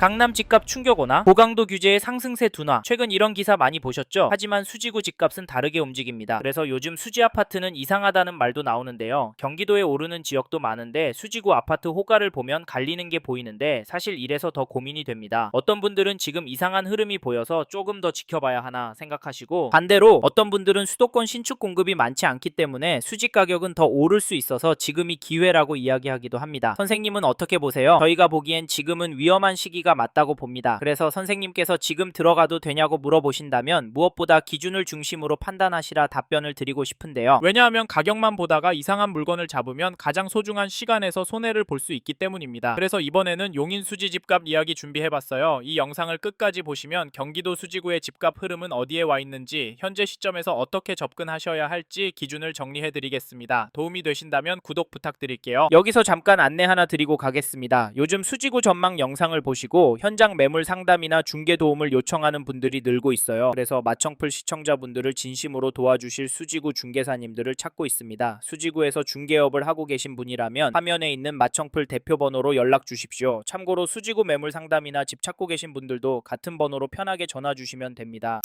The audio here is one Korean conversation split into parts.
강남 집값 충격 오나? 고강도 규제의 상승세 둔화. 최근 이런 기사 많이 보셨죠? 하지만 수지구 집값은 다르게 움직입니다. 그래서 요즘 수지 아파트는 이상하다는 말도 나오는데요. 경기도에 오르는 지역도 많은데 수지구 아파트 호가를 보면 갈리는 게 보이는데 사실 이래서 더 고민이 됩니다. 어떤 분들은 지금 이상한 흐름이 보여서 조금 더 지켜봐야 하나 생각하시고, 반대로 어떤 분들은 수도권 신축 공급이 많지 않기 때문에 수지 가격은 더 오를 수 있어서 지금이 기회라고 이야기하기도 합니다. 선생님은 어떻게 보세요? 저희가 보기엔 지금은 위험한 시기가 맞다고 봅니다. 그래서 선생님께서 지금 들어가도 되냐고 물어보신다면 무엇보다 기준을 중심으로 판단하시라 답변을 드리고 싶은데요. 왜냐하면 가격만 보다가 이상한 물건을 잡으면 가장 소중한 시간에서 손해를 볼 수 있기 때문입니다. 그래서 이번에는 용인 수지 집값 이야기 준비해봤어요. 이 영상을 끝까지 보시면 경기도 수지구의 집값 흐름은 어디에 와 있는지, 현재 시점에서 어떻게 접근하셔야 할지 기준을 정리해드리겠습니다. 도움이 되신다면 구독 부탁드릴게요. 여기서 잠깐 안내 하나 드리고 가겠습니다. 요즘 수지구 전망 영상을 보시고 현장 매물 상담이나 중개 도움을 요청하는 분들이 늘고 있어요. 그래서 마청풀 시청자분들을 진심으로 도와주실 수지구 중개사님들을 찾고 있습니다. 수지구에서 중개업을 하고 계신 분이라면 화면에 있는 마청풀 대표 번호로 연락 주십시오. 참고로 수지구 매물 상담이나 집 찾고 계신 분들도 같은 번호로 편하게 전화 주시면 됩니다.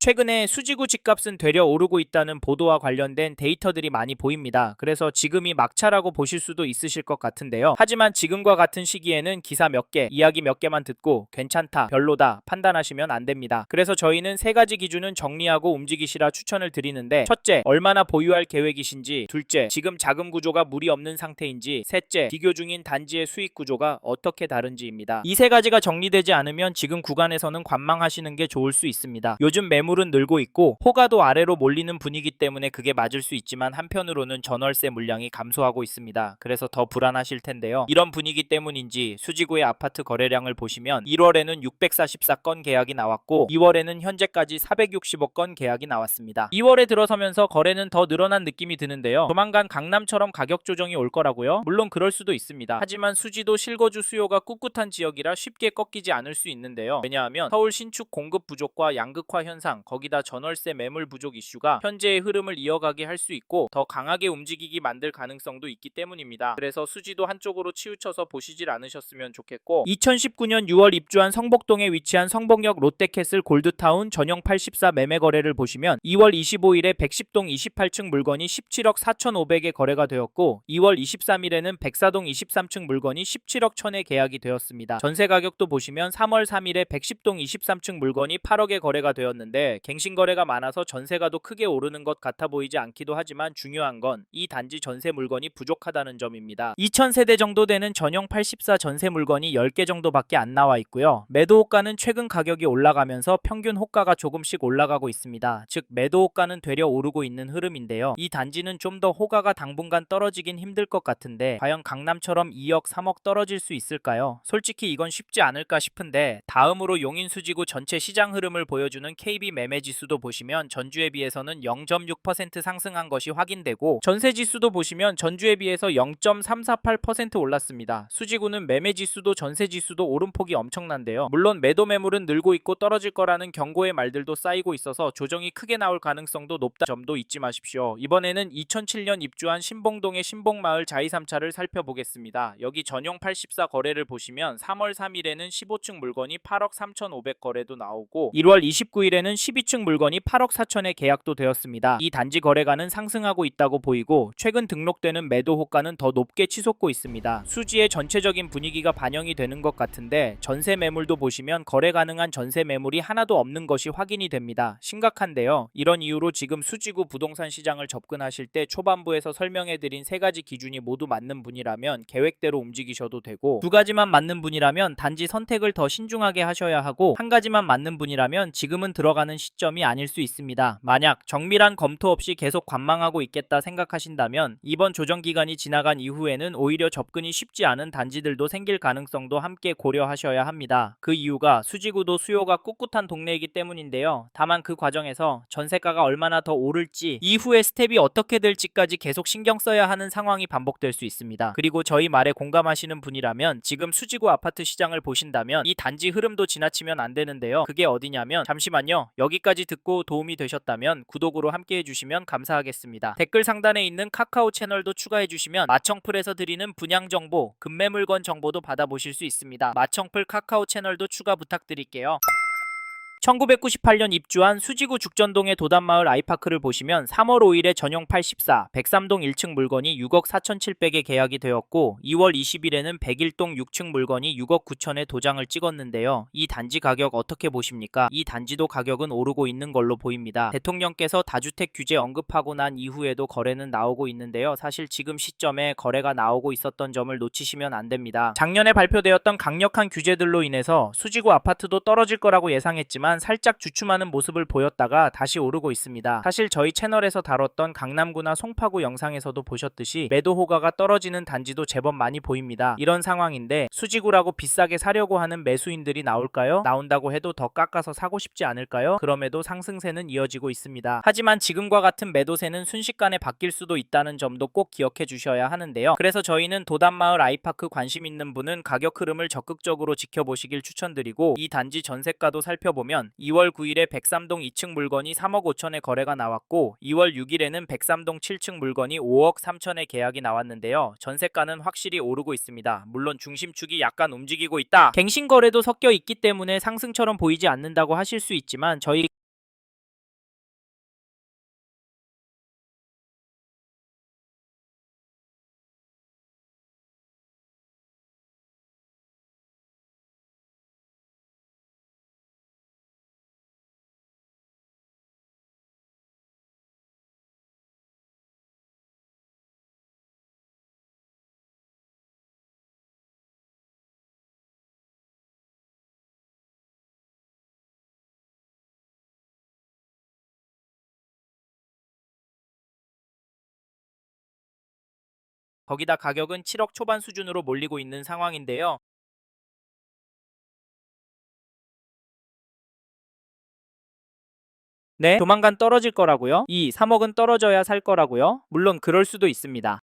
최근에 수지구 집값은 되려 오르고 있다는 보도와 관련된 데이터들이 많이 보입니다. 그래서 지금이 막차라고 보실 수도 있으실 것 같은데요. 하지만 지금과 같은 시기에는 기사 몇 개, 이야기 몇 개만 듣고 괜찮다, 별로다 판단하시면 안 됩니다. 그래서 저희는 세 가지 기준은 정리하고 움직이시라 추천을 드리는데, 첫째, 얼마나 보유할 계획이신지, 둘째, 지금 자금 구조가 무리 없는 상태인지, 셋째, 비교 중인 단지의 수익 구조가 어떻게 다른지입니다. 이 세 가지가 정리되지 않으면 지금 구간에서는 관망하시는 게 좋을 수 있습니다. 요즘 매물은 늘고 있고 호가도 아래로 몰리는 분위기 때문에 그게 맞을 수 있지만 한편으로는 전월세 물량이 감소하고 있습니다. 그래서 더 불안하실 텐데요. 이런 분위기 때문인지 수지구의 아파트 거래량을 보시면 1월에는 644건 계약이 나왔고 2월에는 현재까지 465건 계약이 나왔습니다. 2월에 들어서면서 거래는 더 늘어난 느낌이 드는데요. 조만간 강남처럼 가격 조정이 올 거라고요? 물론 그럴 수도 있습니다. 하지만 수지도 실거주 수요가 꿋꿋한 지역이라 쉽게 꺾이지 않을 수 있는데요. 왜냐하면 서울 신축 공급 부족과 양극화 현상, 거기다 전월세 매물 부족 이슈가 현재의 흐름을 이어가게 할 수 있고 더 강하게 움직이게 만들 가능성도 있기 때문입니다. 그래서 수지도 한쪽으로 치우쳐서 보시질 않으셨으면 좋겠고, 2019년 6월 입주한 성복동에 위치한 성복역 롯데캐슬 골드타운 전용 84 매매 거래를 보시면 2월 25일에 110동 28층 물건이 17억 4,500에 거래가 되었고 2월 23일에는 백사동 23층 물건이 17억 1,000에 계약이 되었습니다. 전세 가격도 보시면 3월 3일에 110동 23층 물건이 8억에 거래가 되었는데 갱신 거래가 많아서 전세가도 크게 오르는 것 같아 보이지 않기도 하지만 중요한 건 이 단지 전세 물건이 부족하다는 점입니다. 2,000세대 정도 되는 전용 84 전세 물건이 10개 정도밖에 안 나와 있고요. 매도 호가는 최근 가격이 올라가면서 평균 호가가 조금씩 올라가고 있습니다. 즉 매도 호가는 되려 오르고 있는 흐름인데요. 이 단지는 좀 더 호가가 당분간 떨어지긴 힘들 것 같은데 과연 강남처럼 2억 3억 떨어질 수 있을까요? 솔직히 이건 쉽지 않을까 싶은데, 다음으로 용인 수지구 전체 시장 흐름을 보여주는 KB 매매 지수도 보시면 전주에 비해서는 0.6% 상승한 것이 확인되고, 전세 지수도 보시면 전주에 비해서 0.348% 올랐습니다. 수지구는 매매 지수도 전세 지수도 오름폭이 엄청난데요. 물론 매도 매물은 늘고 있고 떨어질 거라는 경고의 말들도 쌓이고 있어서 조정이 크게 나올 가능성도 높다 점도 잊지 마십시오. 이번에는 2007년 입주한 신봉동의 신봉마을 자이3차를 살펴보겠습니다. 여기 전용 84 거래를 보시면 3월 3일에는 15층 물건이 8억 3,500 거래도 나오고 1월 29일에는 12층 물건이 8억 4천에 계약도 되었습니다. 이 단지 거래가는 상승하고 있다고 보이고 최근 등록되는 매도 호가는 더 높게 치솟고 있습니다. 수지의 전체적인 분위기가 반영이 되는 것 같은데, 전세 매물도 보시면 거래 가능한 전세 매물이 하나도 없는 것이 확인이 됩니다. 심각한데요. 이런 이유로 지금 수지구 부동산 시장을 접근하실 때 초반부에서 설명해드린 세 가지 기준이 모두 맞는 분이라면 계획대로 움직이셔도 되고, 두 가지만 맞는 분이라면 단지 선택을 더 신중하게 하셔야 하고, 한 가지만 맞는 분이라면 지금은 들어가는 시점이 아닐 수 있습니다. 만약 정밀한 검토 없이 계속 관망하고 있겠다 생각하신다면 이번 조정 기간이 지나간 이후에는 오히려 접근이 쉽지 않은 단지들도 생길 가능성도 함께 고려하셔야 합니다. 그 이유가 수지구도 수요가 꿋꿋한 동네이기 때문인데요. 다만 그 과정에서 전세가가 얼마나 더 오를지, 이후의 스텝이 어떻게 될지까지 계속 신경 써야 하는 상황이 반복될 수 있습니다. 그리고 저희 말에 공감하시는 분이라면 지금 수지구 아파트 시장을 보신다면 이 단지 흐름도 지나치면 안 되는데요. 그게 어디냐면, 잠시만요, 여기까지 듣고 도움이 되셨다면 구독으로 함께 해주시면 감사하겠습니다. 댓글 상단에 있는 카카오 채널도 추가해주시면 마청풀에서 드리는 분양 정보, 급매물건 정보도 받아보실 수 있습니다. 마청풀 카카오 채널도 추가 부탁드릴게요. 1998년 입주한 수지구 죽전동의 도담마을 아이파크를 보시면 3월 5일에 전용 84, 103동 1층 물건이 6억 4,700에 계약이 되었고 2월 20일에는 101동 6층 물건이 6억 9천에 도장을 찍었는데요. 이 단지 가격 어떻게 보십니까? 이 단지도 가격은 오르고 있는 걸로 보입니다. 대통령께서 다주택 규제 언급하고 난 이후에도 거래는 나오고 있는데요. 사실 지금 시점에 거래가 나오고 있었던 점을 놓치시면 안 됩니다. 작년에 발표되었던 강력한 규제들로 인해서 수지구 아파트도 떨어질 거라고 예상했지만 살짝 주춤하는 모습을 보였다가 다시 오르고 있습니다. 사실 저희 채널에서 다뤘던 강남구나 송파구 영상에서도 보셨듯이 매도 호가가 떨어지는 단지도 제법 많이 보입니다. 이런 상황인데 수지구라고 비싸게 사려고 하는 매수인들이 나올까요? 나온다고 해도 더 깎아서 사고 싶지 않을까요? 그럼에도 상승세는 이어지고 있습니다. 하지만 지금과 같은 매도세는 순식간에 바뀔 수도 있다는 점도 꼭 기억해 주셔야 하는데요. 그래서 저희는 도담마을 아이파크 관심 있는 분은 가격 흐름을 적극적으로 지켜보시길 추천드리고 이 단지 전세가도 살펴보면 2월 9일에 103동 2층 물건이 3억 5천에 거래가 나왔고 2월 6일에는 103동 7층 물건이 5억 3천에 계약이 나왔는데요. 전세가는 확실히 오르고 있습니다. 물론 중심축이 약간 움직이고 있다. 갱신 거래도 섞여 있기 때문에 상승처럼 보이지 않는다고 하실 수 있지만 저희 거기다 가격은 7억 초반 수준으로 몰리고 있는 상황인데요. 네, 조만간 떨어질 거라고요? 이 3억은 떨어져야 살 거라고요? 물론 그럴 수도 있습니다.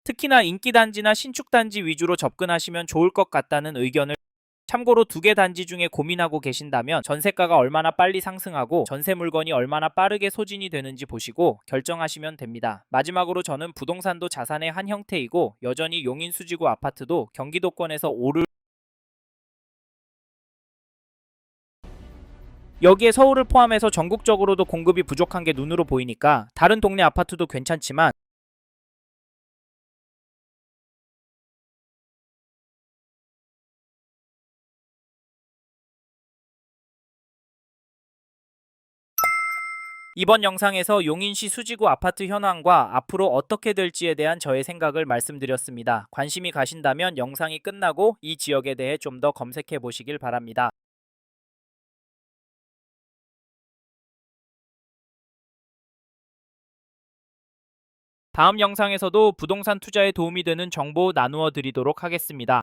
특히나 인기단지나 신축단지 위주로 접근하시면 좋을 것 같다는 의견을 참고로 두 개 단지 중에 고민하고 계신다면 전세가가 얼마나 빨리 상승하고 전세 물건이 얼마나 빠르게 소진이 되는지 보시고 결정하시면 됩니다. 마지막으로 저는 부동산도 자산의 한 형태이고 여전히 용인 수지구 아파트도 경기도권에서 오를 여기에 서울을 포함해서 전국적으로도 공급이 부족한 게 눈으로 보이니까 다른 동네 아파트도 괜찮지만 이번 영상에서 용인시 수지구 아파트 현황과 앞으로 어떻게 될지에 대한 저의 생각을 말씀드렸습니다. 관심이 가신다면 영상이 끝나고 이 지역에 대해 좀 더 검색해 보시길 바랍니다. 다음 영상에서도 부동산 투자에 도움이 되는 정보 나누어 드리도록 하겠습니다.